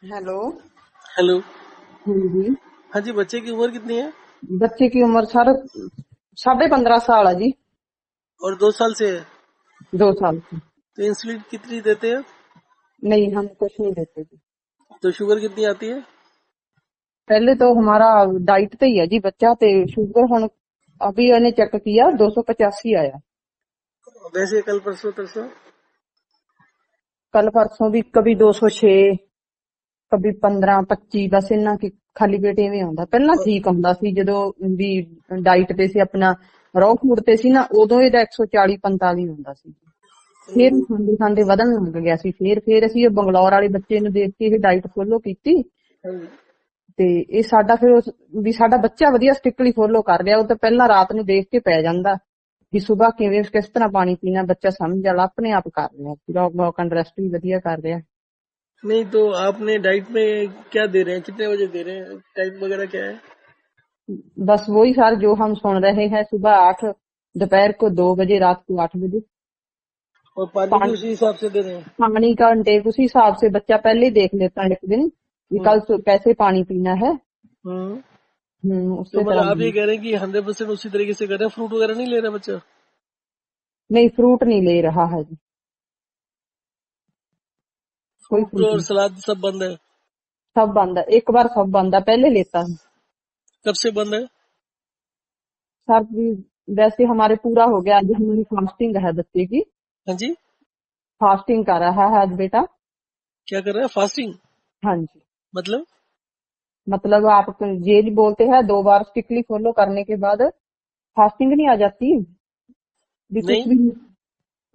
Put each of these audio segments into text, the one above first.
Hello. Hello. हाँ जी। हाँ जी, बच्चे की उम्र कितनी है? बच्चे की उम्र साढ़े 15.5 साल है जी। और 2 साल से है? 2 साल की। तो इंसुलिन कितनी देते हैं? नहीं, हम कुछ नहीं देते जी। तो शुगर कितनी आती है? पहले तो हमारा डाइट ਤੇ ही है जी बच्चा ते शुगर हुन अभी मैंने चेक किया 285 आया। वैसे कल परसों तरसों? कल परसों भी कभी 206, कभी 15-25, बस इन्ना की खाली पेट इवें आਉਂਦਾ। ਪਹਿਲਾਂ और ਠੀਕ ਹੁੰਦਾ ਸੀ ਜਦੋਂ ਵੀ ਡਾਈਟ ਤੇ ਸੀ ਆਪਣਾ ਰॉ ਫੂਡ ਤੇ ਸੀ ਨਾ ਉਦੋਂ ਇਹਦਾ 140-45 ਹੁੰਦਾ ਸੀ। ਫਿਰ ਖਾਂਦੇ ਖਾਂਦੇ ਵਧਣ ਲੱਗ ਗਿਆ ਸੀ। ਫਿਰ ਅਸੀਂ ਇਹ ਬੰਗਲੌਰ ਵਾਲੇ ਬੱਚੇ ਨੂੰ ਦੇਖ ਕੇ ਇਹ ਡਾਈਟ ਫੋਲੋ ਕੀਤੀ ਤੇ ਇਹ ਸਾਡਾ ਫਿਰ ਵੀ ਸਾਡਾ ਬੱਚਾ ਵਧੀਆ ਸਟ੍ਰਿਕਟਲੀ ਫੋਲੋ ਕਰ ਰਿਹਾ। ਉਹ ਤਾਂ ਪਹਿਲਾਂ ਰਾਤ ਨੂੰ ਦੇਖ ਕੇ ਪੈ ਜਾਂਦਾ ਵੀ ਸਵੇਰ ਕਿਵੇਂ ਕਿਸ ਤਰ੍ਹਾਂ ਪਾਣੀ ਪੀਣਾ ਬੱਚਾ ਸਮਝ ਵਾਲਾ ਆਪਣੇ ਆਪ ਕਰ ਰਿਹਾ। ਪੂਰਾ ਵॉक एंड रेस्ट ਵੀ ਵਧੀਆ ਕਰ ਰਿਹਾ। नहीं तो आपने डाइट में क्या दे रहे हैं, कितने बजे दे रहे हैं, टाइम वगैरह क्या है? बस वही सर जो हम सुन रहे हैं, सुबह 8, दोपहर को 2 बजे, रात को 8 बजे। और पानी भी पानी उसी हिसाब से दे रहे हैं? पानी का इंटेक उसी हिसाब से बच्चा पहले ही देख लेता है एक दिन कि हम्म। कल कैसे पानी पीना है। हम्म। तो उससे मतलब तरह आप ये कह रहे हैं कि 100% उसी तरीके से कर रहे हैं, फ्रूट वगैरह नहीं ले रहा बच्चा? नहीं, फ्रूट नहीं ले रहा है जी। कोई फ्रूट फ्रूट और नहीं। सलाद सब बंद है? सब बंद है, एक बार सब बंद है, पहले लेता है। कब से बंद है? सर भी वैसे हमारे पूरा हो गया, आज हमारी फास्टिंग है बच्चे की। हाँ जी। फास्टिंग कर रहा है आज बेटा। क्या कर रहा है, फास्टिंग? हाँ जी। मतलब? मतलब आप ये नहीं बोलते हैं 2 बार स्ट्रिक्टली फॉलो करने के बाद फास्टिंग नहीं आ जाती भी नहीं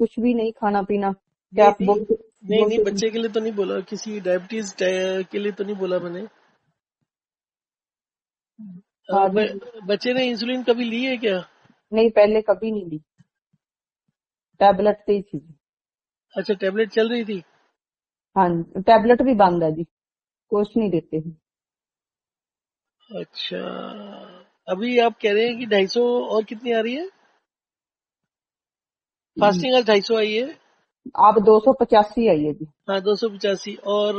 कुछ भी नहीं खाना पीना, क्या नहीं आप नहीं बोलते नहीं नहीं, बोलते हैं? बच्चे के लिए तो नहीं बोला, किसी डायबिटीज के लिए तो नहीं बोला मैंने। हाँ जी। बच्चे ने इंसुलिन कभी ली है क्या? नहीं, पहले कभी नहीं ली, टैबलेट से ही थी। अच्छा, टेबलेट चल रही थी। हाँ जी, टैबलेट भी बंद है जी, कुछ नहीं देते हैं। अच्छा, अभी आप कह रहे हैं कि 250 और कितनी आ रही है? फास्टिंग आज 250 आई है। आप 285 आई है जी। हाँ, 285। और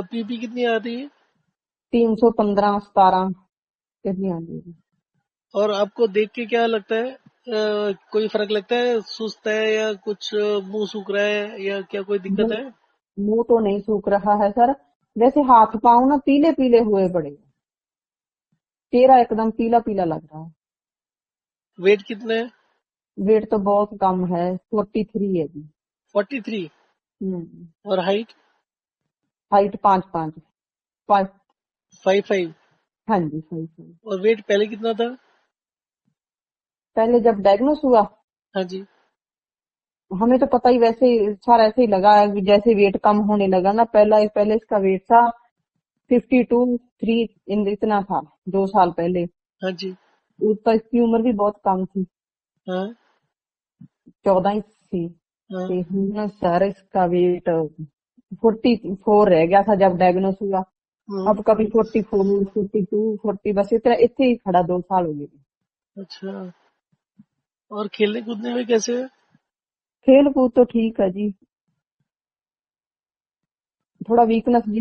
पीपी कितनी आ रही है? 315-17 कितनी आ रही है? और आपको देख के क्या लगता है, कोई फर्क लगता है, सुस्त है या कुछ, मुंह सूख रहा है या क्या कोई दिक्कत मुंह है? मुंह तो नहीं सूख रहा है सर, वैसे हाथ पाँव ना पीले पीले हुए पड़े, चेहरा एकदम पीला पीला लग रहा है। वेट कितना है? वेट तो बहुत कम है, 43 है जी। 43। हम्म। और हाइट? हाइट 5'5", 5। 55। हाँ जी, सही सही। और वेट पहले कितना था? पहले जब डायग्नोस हुआ हाँ जी। हमें तो पता ही वैसे सर ऐसे ही लगा है कि जैसे वेट कम होने लगा ना, पहले इसका वेट था 52-3 इतना था 2 साल पहले। हाँ जी। उस पर इसकी उम्र भी बहुत कम थी, हाँ 14 ही थी। हाँ। ते ना सर इसका वेट 44 रह गया था जब डायग्नोस हुआ। हम्म। अब कभी 44, 42, 40, बस इतना इतने ही खड़ा 2 साल हो गए। अच्छा। और खेलने कूदने में कैसे है? खेल कूद तो ठीक है जी, थोड़ा वीकनेस जी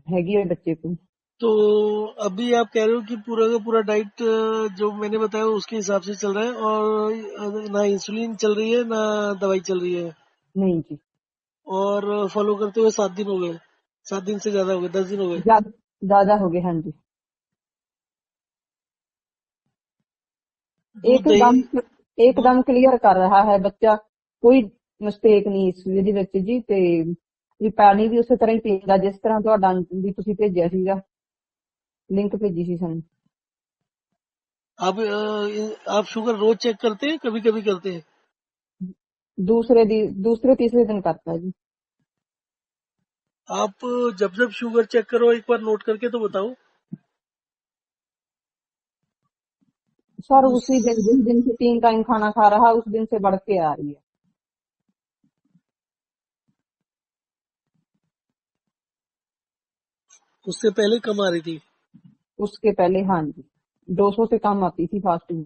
हैगी है बच्चे को। तो अभी आप कह रहे हो कि पूरा का पूरा डाइट जो मैंने बताया उसके हिसाब से चल रहा है, और ना इंसुलिन चल रही है ना दवाई चल रही है? नहीं जी। और फॉलो करते हुए 7 दिन हो गए? 7 दिन से ज्यादा हो गए, 10 दिन हो गए? ज्यादा हो गए, हाँ जी। दूध दही? एकदम दूध? एकदम क्लियर कर रहा है बच्चा, कोई ਮਿਸਟੇਕ ਨਹੀਂ ਇਸ ਇਹਦੇ ਵਿੱਚ ਜੀ। ਤੇ ਵੀ ਪਾਣੀ ਵੀ ਉਸੇ ਤਰ੍ਹਾਂ ਹੀ ਪੀਂਦਾ ਜਿਸ ਤਰ੍ਹਾਂ ਤੁਹਾਡਾ ਵੀ ਤੁਸੀਂ ਭੇਜਿਆ ਸੀਗਾ, ਲਿੰਕ ਭੇਜੀ ਸੀ ਸਾਨੂੰ। आप शुगर रोज चेक करते हैं, कभी कभी करते हैं? दूसरे तीसरे दिन करता है जी। आप जब जब शुगर चेक करो एक बार नोट करके तो बताओ। सर उस उसी दिन जिस दिन से 3 टाइम खाना खा रहा उस दिन से बढ़ के आ रही है। उससे पहले कम आ रही थी? उसके पहले हाँ जी 200 से कम आती थी फास्टिंग।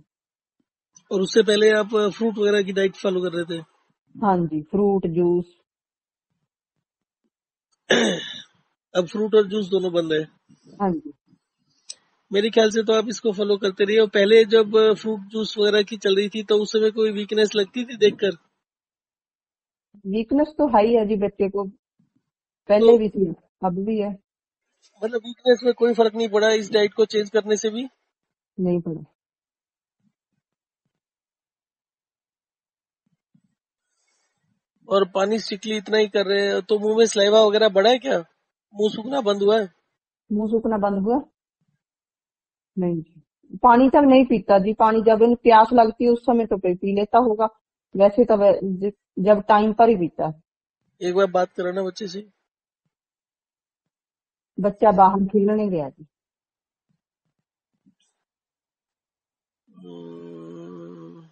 और उससे पहले आप फ्रूट वगैरह की डाइट फॉलो कर रहे थे? हाँ जी, फ्रूट जूस। अब फ्रूट और जूस दोनों बंद है। हाँ जी। मेरे ख्याल से तो आप इसको फॉलो करते रहिए। और पहले जब फ्रूट जूस वगैरह की चल रही थी तो उस समय कोई वीकनेस लगती थी देखकर? वीकनेस तो है ही है जी बच्चे को, तो पहले भी थी, अब भी है। मतलब वीकनेस में कोई फर्क नहीं पड़ा इस डाइट को चेंज करने से भी? नहीं पड़ा। और पानी स्ट्रिक्टली इतना ही कर रहे हैं तो मुंह में सलाइवा वगैरह बढ़ा है क्या? मुंह सूखना बंद हुआ है? मुंह सूखना बंद हुआ? नहीं जी, पानी तक नहीं पीता जी। पानी जब इन प्यास लगती है उस समय तो पी लेता होगा, वैसे तो जब टाइम पर ही पीता है। एक बार बात कराना बच्चे से। बच्चा बाहर खेलने गया जी। हम्म,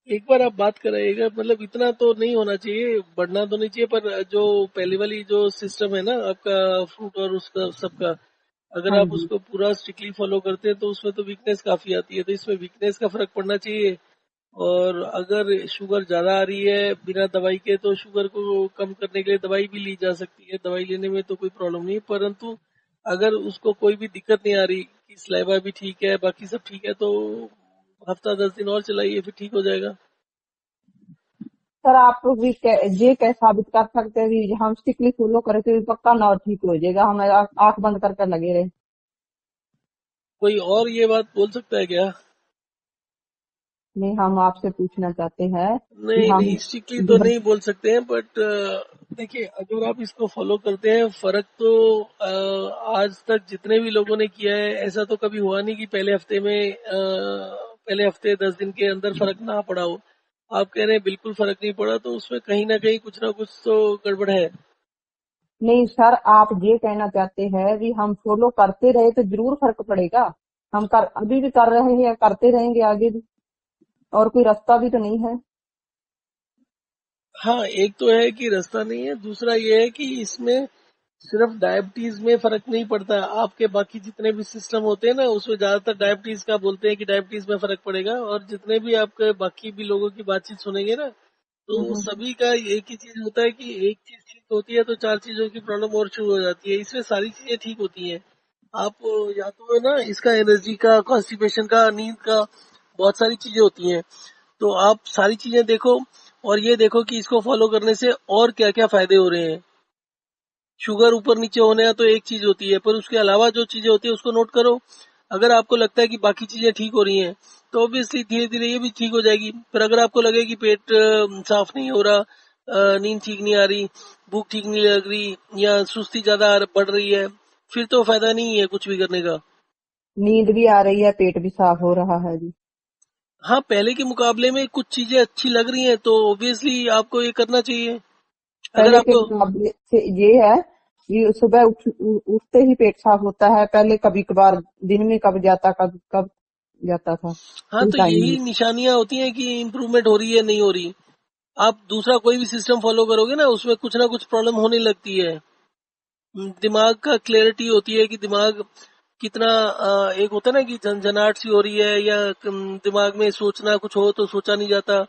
एक बार आप बात कराइएगा। मतलब इतना तो नहीं होना चाहिए, बढ़ना तो नहीं चाहिए, पर जो पहले वाली जो सिस्टम है ना आपका फ्रूट और उसका सबका, अगर हाँ आप जी। उसको पूरा स्ट्रिक्टली फॉलो करते हैं तो उसमें तो वीकनेस काफी आती है, तो इसमें वीकनेस का फर्क पड़ना चाहिए। और अगर शुगर ज्यादा आ रही है बिना दवाई के तो शुगर को कम करने के लिए दवाई भी ली जा सकती है, दवाई लेने में तो कोई प्रॉब्लम नहीं है। परंतु अगर उसको कोई भी दिक्कत नहीं आ रही कि स्लाइवा भी ठीक है बाकी सब ठीक है तो हफ्ता 10 दिन और चलाइए, फिर ठीक हो जाएगा। सर आप भी ये कैसे साबित कर सकते हैं कि हम स्ट्रिक्टली फॉलो करें तो ये पक्का ना ठीक हो जाएगा, हम आंख बंद करके लगे रहे? कोई और ये बात बोल सकता है क्या? नहीं, हम आपसे पूछना चाहते हैं कि नहीं हम नहीं, स्ट्रिक्टली तो नहीं बोल सकते हैं, बट देखिए अगर आप इसको फॉलो करते हैं फर्क तो आज तक जितने भी लोगों ने किया है ऐसा तो कभी हुआ नहीं कि पहले हफ्ते 10 दिन के अंदर फर्क ना पड़ा हो। आप कह रहे हैं बिल्कुल फर्क नहीं पड़ा, तो उसमें कहीं ना कुछ तो गड़बड़ है। नहीं सर, आप ये कहना चाहते हैं कि हम फॉलो करते रहे तो जरूर फर्क पड़ेगा। हम अभी भी कर रहे हैं, करते रहेंगे आगे भी, और कोई रास्ता भी तो नहीं है। हाँ, एक तो है कि रास्ता नहीं है, दूसरा ये है कि इसमें सिर्फ डायबिटीज में फर्क नहीं पड़ता है, आपके बाकी जितने भी सिस्टम होते हैं ना उसमें ज्यादातर डायबिटीज का बोलते हैं कि डायबिटीज में फर्क पड़ेगा। और जितने भी आपके बाकी भी लोगों की बातचीत सुनेंगे ना तो हम्म। सभी का एक ही चीज होता है कि एक चीज ठीक होती है तो चार चीजों की प्रॉब्लम और शुरू हो जाती है। इसमें सारी चीजें ठीक होती हैं। आप या तो है ना इसका एनर्जी का, कॉन्स्टिपेशन का, नींद का, बहुत सारी चीजें होती हैं। तो आप सारी चीजें देखो और ये देखो कि इसको फॉलो करने से और क्या क्या फायदे हो रहे हैं। शुगर ऊपर नीचे होने का तो एक चीज होती है, पर उसके अलावा जो चीजें होती है उसको नोट करो। अगर आपको लगता है कि बाकी चीजें ठीक हो रही हैं तो ऑब्वियसली धीरे धीरे ये भी ठीक हो जाएगी। पर अगर आपको लगे कि पेट साफ नहीं हो रहा, नींद ठीक नहीं आ रही, भूख ठीक नहीं लग रही, या सुस्ती ज्यादा बढ़ रही है, फिर तो फायदा नहीं है कुछ भी करने का। नींद भी आ रही है, पेट भी साफ हो रहा है जी। हाँ, पहले के मुकाबले में कुछ चीजें अच्छी लग रही हैं तो ऑब्वियसली आपको ये करना चाहिए। अगर पहले के आपको, मुकाबले से ये है कि सुबह उठते ही पेट साफ होता है, पहले कभी कभार दिन में कब जाता, कब कब जाता था, हाँ कोई तो टाइम यही नहीं। निशानियां होती हैं कि इम्प्रूवमेंट हो रही है नहीं हो रही। आप दूसरा कोई भी सिस्टम फॉलो करोगे ना कुछ प्रॉब्लम होने लगती है। दिमाग का क्लैरिटी होती है कि दिमाग कितना एक होता है ना कि झंझनाहट सी हो रही है, या दिमाग में सोचना कुछ हो तो सोचा नहीं जाता,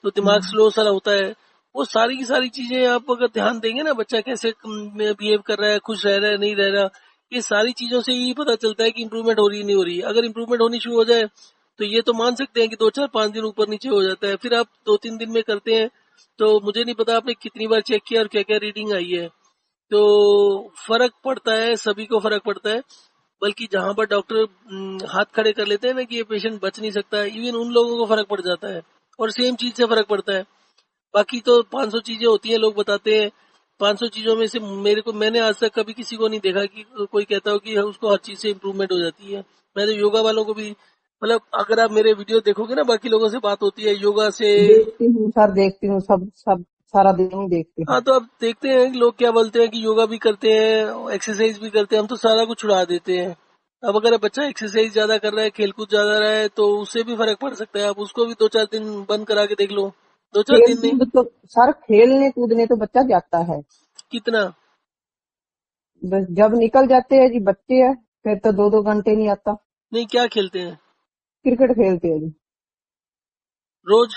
तो दिमाग हम्म। स्लो सा होता है। वो सारी की सारी चीजें आप अगर ध्यान देंगे ना, बच्चा कैसे बिहेव कर रहा है, खुश रह रहा है नहीं रह रहा, ये सारी चीजों से ही पता चलता है कि इंप्रूवमेंट हो रही है नहीं हो रही है। अगर इंप्रूवमेंट होनी शुरू हो जाए तो ये तो मान सकते हैं कि 2 4 5 दिन ऊपर नीचे हो जाता है, फिर आप 2 3 दिन में करते हैं तो मुझे नहीं पता आपने कितनी बार चेक किया और क्या क्या रीडिंग आई है। तो फर्क पड़ता है, सभी को फर्क पड़ता है। बल्कि जहां पर डॉक्टर हाथ खड़े कर लेते हैं ना कि ये पेशेंट बच नहीं सकता, इवन उन लोगों को फर्क पड़ जाता है। और सेम चीज से फर्क पड़ता है। बाकी तो 500 चीजें होती हैं, लोग बताते हैं। 500 चीजों में से मैंने आज तक कभी किसी को नहीं देखा कि कोई कहता हो कि उसको हर चीज से इम्प्रूवमेंट हो जाती है। मैं तो योगा वालों को भी, मतलब अगर आप मेरे वीडियो देखोगे ना, बाकी लोगों से बात होती है योगा से। देखती हूँ सर, देखती हूँ, सब सब सारा दिन ही देखती हूँ। हाँ तो अब देखते हैं कि लोग क्या बोलते हैं कि योगा भी करते हैं, एक्सरसाइज भी करते हैं, हम तो सारा कुछ छुड़ा देते हैं। अब अगर बच्चा एक्सरसाइज ज्यादा कर रहा है, खेलकूद ज्यादा रहा है तो उससे भी फर्क पड़ सकता है। आप उसको भी 2 4 दिन बंद करा के देख लो। 2 4 दिन नहीं, खेल कूद तो सर, खेलने कूदने तो बच्चा जाता है, कितना। बस जब निकल जाते हैं जी बच्चे है, फिर तो 2 2 घंटे नहीं आता। नहीं, क्या खेलते हैं? क्रिकेट खेलते हैं जी। रोज?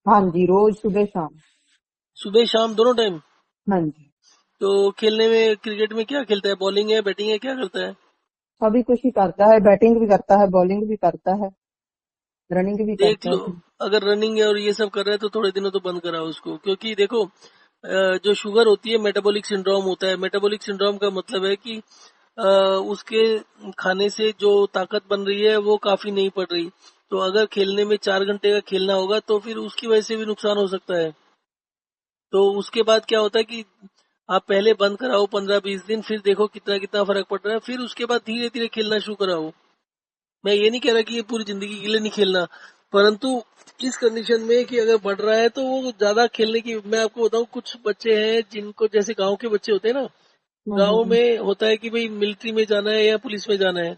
हाँ जी, रोज सुबह शाम। सुबह शाम दोनों टाइम? हाँ जी। तो खेलने में, क्रिकेट में क्या खेलता है? बॉलिंग है, बैटिंग है, क्या करता है? सभी कुछ ही करता है, बैटिंग भी करता है, बॉलिंग भी करता है, रनिंग भी देख करता लो, है। अगर रनिंग है और ये सब कर रहा है तो थोड़े दिनों तो बंद कराओ उसको, क्योंकि देखो जो शुगर होती है मेटाबॉलिक सिंड्रोम होता है। मेटाबॉलिक सिंड्रोम का मतलब है कि उसके खाने से जो ताकत बन रही है वो काफी नहीं पड़ रही। तो अगर खेलने में 4 घंटे का खेलना होगा तो फिर उसकी वजह से भी नुकसान हो सकता है। तो उसके बाद क्या होता है कि आप पहले बंद कराओ 15-20 दिन, फिर देखो कितना कितना फर्क पड़ रहा है, फिर उसके बाद धीरे धीरे खेलना शुरू कराओ। मैं ये नहीं कह रहा कि ये पूरी जिंदगी के लिए नहीं खेलना, परंतु इस कंडीशन में कि अगर बढ़ रहा है तो वो ज्यादा खेलने की। मैं आपको बताऊं, कुछ बच्चे हैं जिनको, जैसे गांव के बच्चे होते हैं ना, गांव हम्म। में होता है कि भाई मिलिट्री में जाना है या पुलिस में जाना है,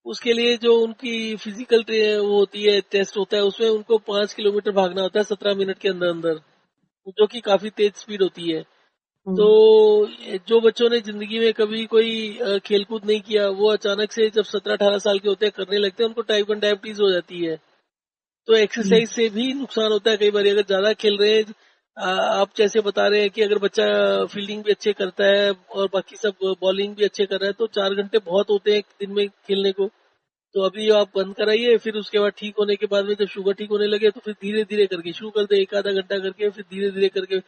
उसके लिए जो उनकी फिजिकल वो होती है, टेस्ट होता है, उसमें उनको 5 किलोमीटर भागना होता है 17 मिनट के अंदर अंदर, जो कि काफी तेज स्पीड होती है। तो हम्म। जो बच्चों ने जिंदगी में कभी कोई खेलकूद नहीं किया, वो अचानक से जब 17-18 साल के होते हैं करने लगते हैं, उनको टाइप 1 डायबिटीज हो जाती है। तो हम्म। एक्सरसाइज से भी नुकसान होता है कई बार, अगर ज्यादा खेल रहे हैं। आप जैसे बता रहे हैं कि अगर बच्चा फील्डिंग भी अच्छे करता है और बाकी सब बॉलिंग भी अच्छे कर रहा है, तो 4 घंटे बहुत होते हैं एक दिन में खेलने को। तो अभी आप बंद कराइए, फिर उसके बाद ठीक होने के बाद में जब शुगर ठीक होने लगे तो फिर धीरे धीरे करके शुरू कर दे, एक आधा घंटा करके, फिर धीरे धीरे करके।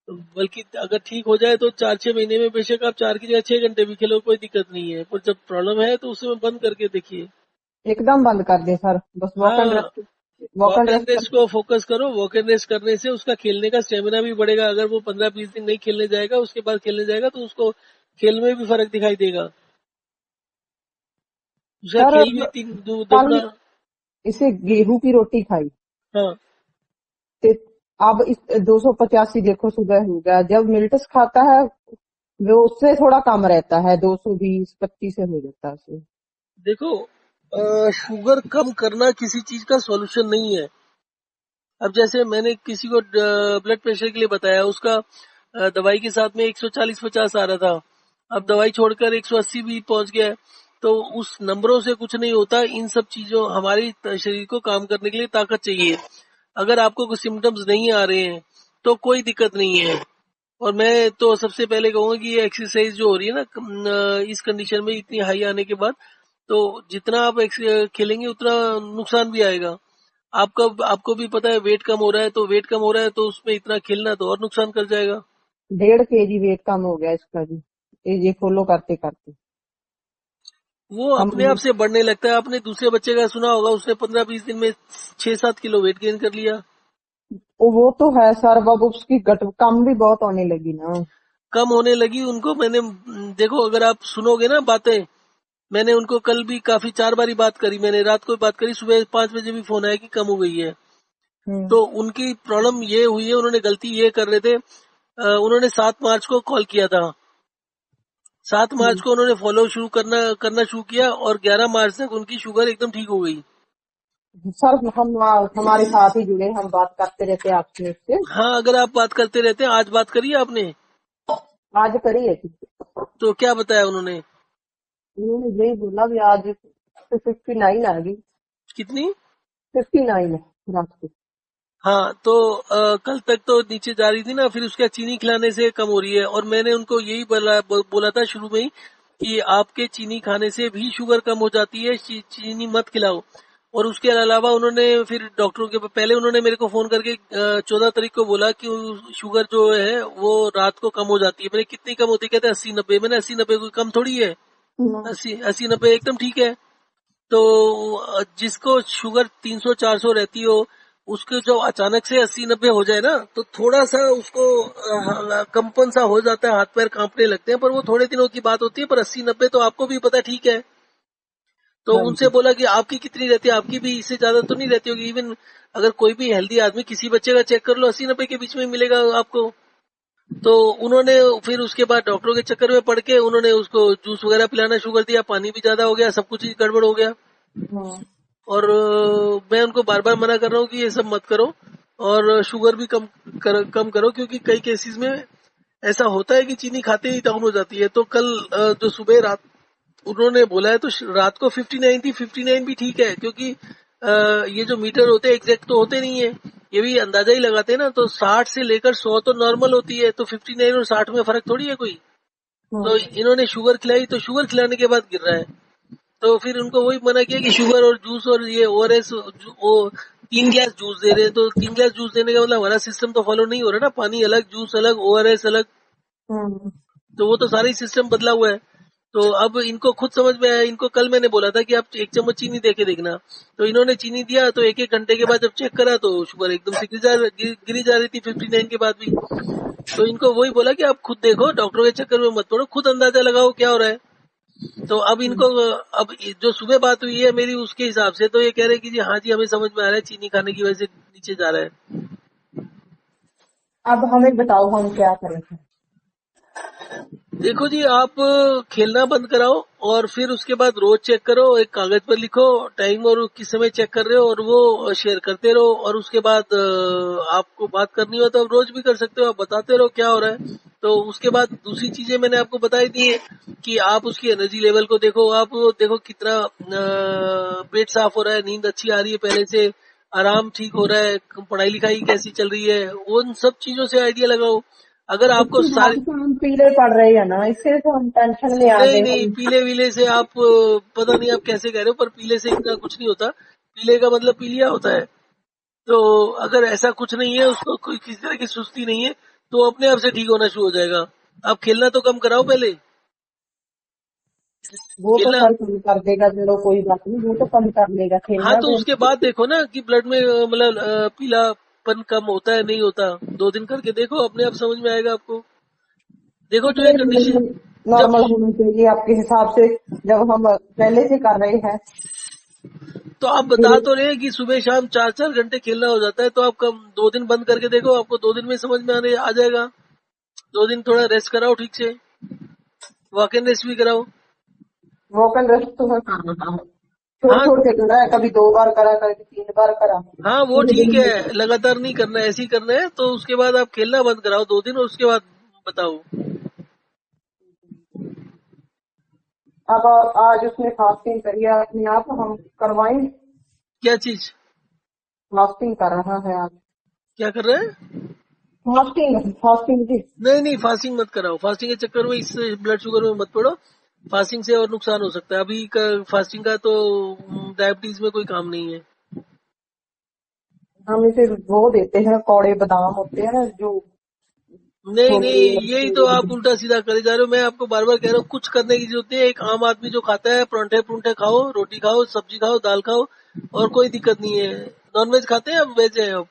बल्कि अगर ठीक हो जाए तो 4-6 महीने में बेशक आप 4 की जगह 6 घंटे भी खेलो, कोई दिक्कत नहीं है, पर जब प्रॉब्लम है तो उसमें बंद करके देखिए। एकदम बंद कर दे सर, बस वॉक एंड हाँ, rest. Walk walk and and rest rest कर। को फोकस करो। वॉक एंड रेस्ट करने से उसका खेलने का स्टेमिना भी बढ़ेगा। अगर वो 15-20 दिन नहीं खेलने जाएगा, उसके बाद खेलने जाएगा तो उसको खेल में भी फर्क दिखाई देगा, उसका सर खेल अब भी कल दोगुना। इसे गेहूं की रोटी खाई, हाँ, ते अब इस 285 देखो सुबह हो गया। जब मिल्टस खाता है वो उससे थोड़ा कम रहता है, 220-25 से हो जाता है उसे। देखो, शुगर कम करना किसी चीज का सॉल्यूशन नहीं है। अब जैसे मैंने किसी को ब्लड प्रेशर के लिए बताया, उसका दवाई के साथ में 140-50 आ रहा था, अब दवाई छोड़कर 180 भी पहुंच गया है। तो उस नंबरों से कुछ नहीं होता। इन सब चीजों, हमारी शरीर को काम करने के लिए ताकत चाहिए। अगर आपको कुछ सिम्टम्स नहीं आ रहे हैं तो कोई दिक्कत नहीं है। और मैं तो सबसे पहले कहूंगा कि ये एक्सरसाइज जो हो रही है ना, इस कंडीशन में इतनी हाई आने के बाद, तो जितना आप खेलेंगे उतना नुकसान भी आएगा। आपका, आपको भी पता है वेट कम हो रहा है, तो वेट कम हो रहा है तो उसमें इतना खेलना तो और नुकसान कर जाएगा। 1.5 kg वेट कम हो गया इसका भी, ये फॉलो करते करते। वो हम अपने आप से बढ़ने लगता है। आपने दूसरे बच्चे का सुना होगा, उसने 15-20 दिन में 6-7 किलो वेट गेन कर लिया। वो तो है सर, अब उसकी गट कम भी बहुत होने लगी ना। कम होने लगी उनको। मैंने देखो, अगर आप सुनोगे ना बातें, मैंने उनको कल भी काफी 4 बारी बात करी, मैंने रात को भी बात करी, सुबह 5 बजे भी फोन आया कि कम हो गई है। हम्म। तो उनकी प्रॉब्लम ये हुई है, उन्होंने गलती ये कर रहे थे, उन्होंने 7 मार्च को कॉल किया था। 7 मार्च हम्म। को उन्होंने फॉलो शुरू करना करना शुरू किया और 11 मार्च तक उनकी शुगर एकदम ठीक हो गई। सर हम हमारे साथ ही जुड़े, हम बात करते रहते आपसे उससे। हाँ, अगर आप बात करते रहते हैं, आज बात करिए आपने, आज करी है थी। तो क्या बताया उन्होंने? उन्होंने यही बोला भी आज 59 आ गई। कितनी? 59 है रात को। हाँ, तो कल तक तो नीचे जा रही थी ना, फिर उसके बाद चीनी खिलाने से कम हो रही है। और मैंने उनको यही बोला था शुरू में ही कि आपके चीनी खाने से भी शुगर कम हो जाती है, चीनी मत खिलाओ। और उसके अलावा उन्होंने फिर डॉक्टरों के पहले उन्होंने मेरे को फोन करके 14 तारीख को बोला कि शुगर जो है वो रात को कम हो जाती है। मैंने कितनी कम होती है? कहते 80-90। मैंने 80-90 कोई कम थोड़ी है, हम्म। 80-90 एकदम ठीक है। तो जिसको शुगर 300-400 रहती हो, उसके जो अचानक से 80-90 हो जाए ना, तो थोड़ा सा उसको कंपन सा हो जाता है, हाथ पैर कांपने लगते हैं, पर वो थोड़े दिनों की बात होती है। पर 80-90 तो आपको भी पता ठीक है। तो हाँ उनसे जी। बोला कि आपकी कितनी रहती है? आपकी भी इससे ज्यादा तो नहीं रहती होगी। इवन अगर कोई भी हेल्दी आदमी, किसी बच्चे का चेक कर लो, 80-90 के बीच में मिलेगा आपको। तो उन्होंने फिर उसके बाद डॉक्टरों के चक्कर में पड़ के उन्होंने उसको जूस वगैरह पिलाना शुरू कर दिया, पानी भी ज्यादा हो गया, सब कुछ ही गड़बड़ हो गया। हाँ। और मैं उनको बार बार मना कर रहा हूँ कि ये सब मत करो, और शुगर भी कम करो, क्योंकि कई केसेस में ऐसा होता है कि चीनी खाते ही डाउन हो जाती है। तो कल जो सुबह रात उन्होंने बोला है, तो रात को 59 थी। 59 भी ठीक है, क्योंकि ये जो मीटर होते हैं एग्जैक्ट तो होते नहीं है। ये भी अंदाजा ही लगाते हैं ना, तो 60 से लेकर 100 तो नॉर्मल होती है, तो 59 और 60 में फर्क थोड़ी है कोई। तो इन्होंने शुगर खिलाई, तो शुगर खिलाने के बाद गिर रहा है, तो फिर उनको वही मना किया कि शुगर और जूस और ये ओआरएस, वो 3 गिलास जूस दे रहे हैं, तो 3 गिलास जूस देने का मतलब हमारा सिस्टम तो फॉलो नहीं हो रहा ना, पानी अलग, जूस अलग, ओआरएस अलग, तो वो तो सारा ही सिस्टम बदला हुआ है। तो अब इनको खुद समझ में आया, इनको कल मैंने बोला था कि आप 1 चम्मच चीनी दे के देखना, तो इन्होंने चीनी दिया, तो 1 घंटे के बाद जब चेक करा तो शुगर एकदम से गिरी जा रही थी 59 के बाद भी। तो इनको वही बोला कि आप खुद देखो, डॉक्टरों के चक्कर में मत पड़ो, खुद अंदाजा लगाओ क्या हो रहा है। तो अब इनको, अब जो सुबह बात हुई है मेरी उसके हिसाब से, तो ये कह रहे हैं कि जी हाँ जी हमें समझ में आ रहा है, चीनी खाने की वजह से नीचे जा रहा है। अब हमें बताओ हम क्या करें। देखो जी, आप खेलना बंद कराओ, और फिर उसके बाद रोज चेक करो, एक कागज पर लिखो टाइम और किस समय चेक कर रहे हो, और वो शेयर करते रहो, और उसके बाद आपको बात करनी हो तो आप रोज भी कर सकते हो, आप बताते रहो क्या हो रहा है। तो उसके बाद दूसरी चीजें मैंने आपको बताई दी है कि आप उसकी एनर्जी लेवल को देखो, आप देखो कितना पेट साफ हो रहा है, नींद अच्छी आ रही है पहले से, आराम ठीक हो रहा है, पढ़ाई लिखाई कैसी चल रही है, उन सब चीजों से आइडिया लगाओ। अगर आपको उसकी सारी, हाथ से हम पीले पड़ रहे हैं ना, इससे तो हम टेंशन में आ नहीं गए नहीं, हम। पीले वीले से आप पता नहीं आप कैसे कह रहे हो, पर पीले से इतना कुछ नहीं होता, पीले का मतलब पीलिया होता है। तो अगर ऐसा कुछ नहीं है, उसको कोई किसी तरह की सुस्ती नहीं है, तो अपने आप से ठीक होना शुरू हो जाएगा। आप खेलना तो कम कराओ पहले, वो तो खेलना। सर कम कर देगा, चलो कोई बात नहीं, वो तो कम कर लेगा हाँ, खेलना तो तो। उसके बाद देखो ना कि ब्लड में मतलब पीलापन कम होता है नहीं होता, 2 दिन करके देखो, अपने आप समझ में आएगा आपको। देखो जो ये कंडीशन, जब, नॉर्मल होना चाहिए आपके हिसाब से, जब हम पहले से कर रहे हैं। तो आप फिर बता तो रहे हैं कि सुबह शाम 4-4 घंटे खेलना हो जाता है, तो आप कम 2 दिन बंद करके देखो, आपको 2 दिन में समझ में आ जाएगा। 2 दिन थोड़ा रेस्ट कराओ ठीक से, वॉक एंड रेस्ट भी कराओ। वॉक एंड रेस्ट तो है कर रहा है, छोड़ हाँ छोड़ के करा है, कभी 2 बार करा, कभी 3 बार करा। हाँ, वो पूरे ठीक दिन में है, लगातार नहीं करना है, ऐसे ही करना है, तो उसके बाद आप खेलना बंद कराओ 2 दिन, और उसके बाद बताओ। अब आज उसने फास्टिंग करी है अपने आप, हम करवाएं। क्या चीज, फास्टिंग कर रहा है आज। क्या कर रहे हैं? फास्टिंग फास्टिंग जी। नहीं नहीं, फास्टिंग मत कराओ, फास्टिंग के चक्कर में इससे ब्लड शुगर में मत पड़ो, फास्टिंग से और नुकसान हो सकता है। अभी का फास्टिंग का तो डायबिटीज में कोई काम नहीं है। हम इसे वो देते हैं, कौड़े बादाम होते हैं ना जो नहीं छोटे नहीं, यही तो आप उल्टा सीधा करे जा रहे हो। मैं आपको बार बार कह रहा हूँ, कुछ करने की जरूरत नहीं है। एक आम आदमी जो खाता है, परांठे परूंठे खाओ, रोटी खाओ, सब्जी खाओ, दाल खाओ, और कोई दिक्कत नहीं है। नॉनवेज खाते हैं, अब वेज है अब।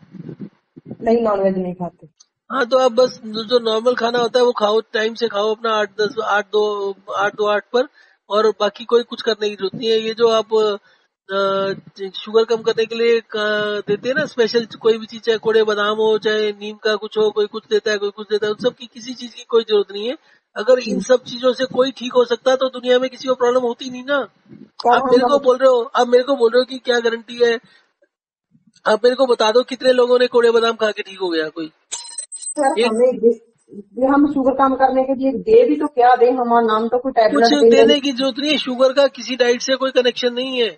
नहीं, नॉनवेज नहीं खाते। हाँ, तो आप बस जो नॉर्मल खाना होता है वो खाओ, टाइम से खाओ अपना, 8-10, 8-2 8 पर, और बाकी कोई कुछ करने की जरूरत नहीं है। ये जो आप शुगर कम करने के लिए देते हैं ना स्पेशल कोई भी चीज, चाहे कोड़े बादाम हो, चाहे नीम का कुछ हो, कोई कुछ देता है कोई कुछ देता है, उन सब की किसी चीज की कोई जरूरत नहीं है। अगर इन सब चीजों से कोई ठीक हो सकता तो दुनिया में किसी को प्रॉब्लम होती नहीं ना। पर आप मेरे को हम बोल रहे हो, आप मेरे को बोल रहे हो कि क्या गारंटी है, आप मेरे को बता दो कितने लोगों ने कोड़े बादाम खा के ठीक हो गया कोई सर एक। हमें हम शुगर कम करने के लिए दे भी तो क्या दे, हमारा नाम तो कोई कुछ टैबलेट दे रहे। देने की जरूरत नहीं है, शुगर का किसी डाइट से कोई कनेक्शन नहीं है।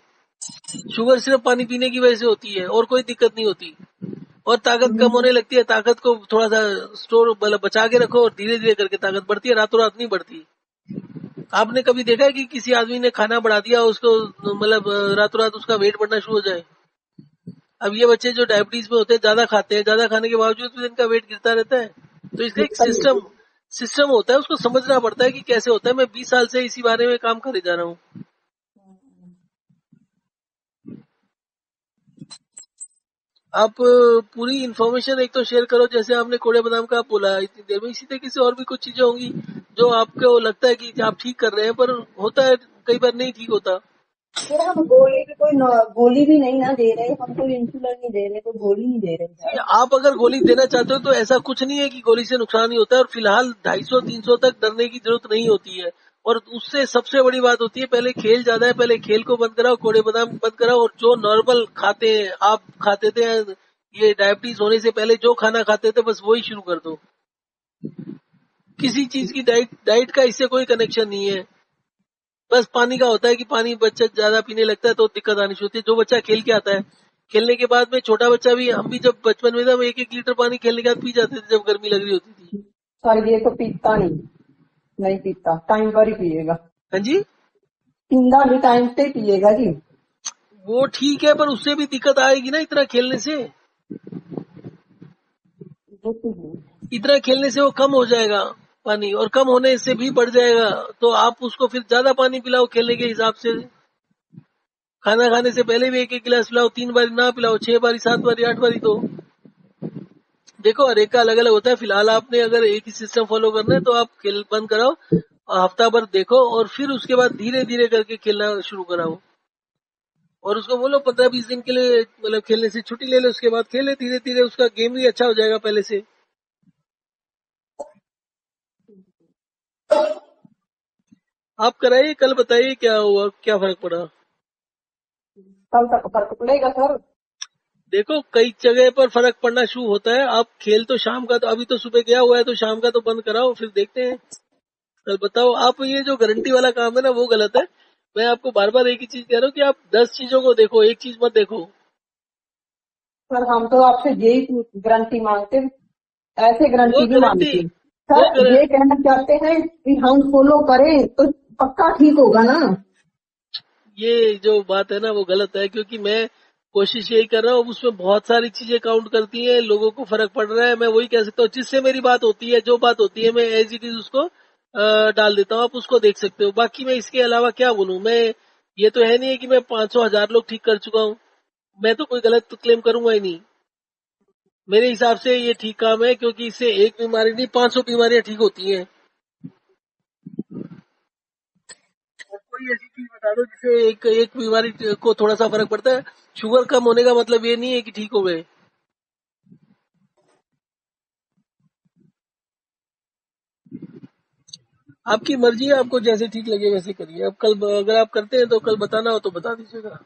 शुगर सिर्फ पानी पीने की वजह से होती है, और कोई दिक्कत नहीं होती। और ताकत कम होने लगती है, ताकत को थोड़ा सा स्टोर मतलब बचा के रखो, और धीरे धीरे करके ताकत बढ़ती है, रातों रात नहीं बढ़ती। आपने कभी देखा है कि किसी आदमी ने खाना बढ़ा दिया उसको, मतलब रातों रात उसका वेट बढ़ना शुरू हो जाए? अब ये बच्चे जो डायबिटीज में होते हैं, ज्यादा खाते हैं, ज्यादा खाने के बावजूद भी इनका वेट गिरता रहता है। तो इसका एक सिस्टम होता है, उसको समझना पड़ता है कि कैसे होता है। मैं 20 साल से इसी बारे में काम करे जा रहा हूँ। आप पूरी इन्फॉर्मेशन एक तो शेयर करो, जैसे आपने कोड़े बादाम का आप बोला इतनी देर में, इसी तरीके से और भी कुछ चीजें होंगी जो आपको लगता है कि आप ठीक कर रहे हैं, पर होता है कई बार नहीं ठीक होता। फिर हम गोली भी कोई गोली भी नहीं ना दे रहे, हम कोई इंसुलिन नहीं दे रहे, तो गोली नहीं दे रहे नहीं, सर। आप अगर गोली देना चाहते हो तो ऐसा कुछ नहीं है कि गोली से नुकसान ही होता है, और फिलहाल 250-300 तक डरने की जरूरत नहीं होती है। और उससे सबसे बड़ी बात होती है, पहले खेल ज्यादा है, पहले खेल को बंद कराओ, कोड़े बादाम बंद कराओ, और जो नॉर्मल खाते हैं, आप खाते थे ये डायबिटीज होने से पहले जो खाना खाते थे, बस वही शुरू कर दो। किसी चीज की डाइट डाइट का इससे कोई कनेक्शन नहीं है। बस पानी का होता है कि पानी बच्चा ज्यादा पीने लगता है तो दिक्कत आनी शुरू होती है। जो बच्चा खेल के आता है, खेलने के बाद में छोटा बच्चा भी, हम भी जब बचपन में था, हम 1-1 लीटर पानी खेलने के बाद पी जाते थे जब गर्मी लग रही होती थी। सर ये तो पीता नहीं, नहीं पीता, टाइम पर ही पिएगा। हाँ जी, पींदा भी टाइम पे पिएगा जी। वो ठीक है, पर उससे भी दिक्कत आएगी ना इतना खेलने से। वो तो है। इतना खेलने से वो कम हो जाएगा पानी, और कम होने से भी बढ़ जाएगा। तो आप उसको फिर ज्यादा पानी पिलाओ खेलने के हिसाब से। खाना खाने से पहले भी 1-1 गिलास पिलाओ, 3 बारी ना पिलाओ, 6 बारी, 7 बारी, 8 बारी। तो देखो, हर एक का अलग अलग होता है। फिलहाल आपने अगर एक ही सिस्टम फॉलो करना है तो आप खेल बंद कराओ, और हफ्ता भर देखो, और फिर उसके बाद धीरे धीरे करके खेलना शुरू कराओ। और उसको बोलो 15-20 दिन के लिए, मतलब खेलने से छुट्टी ले ले, उसके बाद खेले धीरे धीरे, उसका गेम भी अच्छा हो जाएगा पहले से। आप कराइए, कल बताइए क्या हुआ, क्या फर्क पड़ा। कल तक फर्क पड़ेगा सर। देखो, कई जगह पर फर्क पड़ना शुरू होता है। आप खेल तो शाम का, तो अभी तो सुबह गया हुआ है, तो शाम का तो बंद कराओ, फिर देखते हैं। कल बताओ। आप ये जो गारंटी वाला काम है ना, वो गलत है। मैं आपको बार बार एक ही चीज कह रहा हूँ कि आप 10 चीजों को देखो, एक चीज मत देखो। सर हम तो आपसे यही गारंटी मांगते हैं, ऐसे वो गारंटी नहीं गारंटी मांगते। वो सर गारंटी ये कहना चाहते हैं कि हम फॉलो करें तो पक्का ठीक होगा ना। ये जो बात है ना, वो गलत है, क्योंकि मैं कोशिश यही कर रहा हूँ। उसमें बहुत सारी चीजें काउंट करती हैं, लोगों को फर्क पड़ रहा है। मैं वही कह सकता हूँ, जिससे मेरी बात होती है, जो बात होती है, मैं एज इट इज उसको डाल देता हूँ। आप उसको देख सकते हो। बाकी मैं इसके अलावा क्या बोलूँ मैं। ये तो है नहीं है कि मैं 500-1000 लोग ठीक कर चुका हूँ। मैं तो कोई गलत क्लेम करूंगा ही नहीं। मेरे हिसाब से ये ठीक काम है, क्योंकि इससे एक बीमारी नहीं, 500 बीमारियां ठीक होती हैं। कोई ऐसी चीज बता दो जिससे एक एक बीमारी को थोड़ा सा फर्क पड़ता है। शुगर कम होने का मतलब ये नहीं है कि ठीक हो गए। आपकी मर्जी है, आपको जैसे ठीक लगे वैसे करिए। अब कल अगर आप करते हैं तो कल बताना हो तो बता दीजिएगा।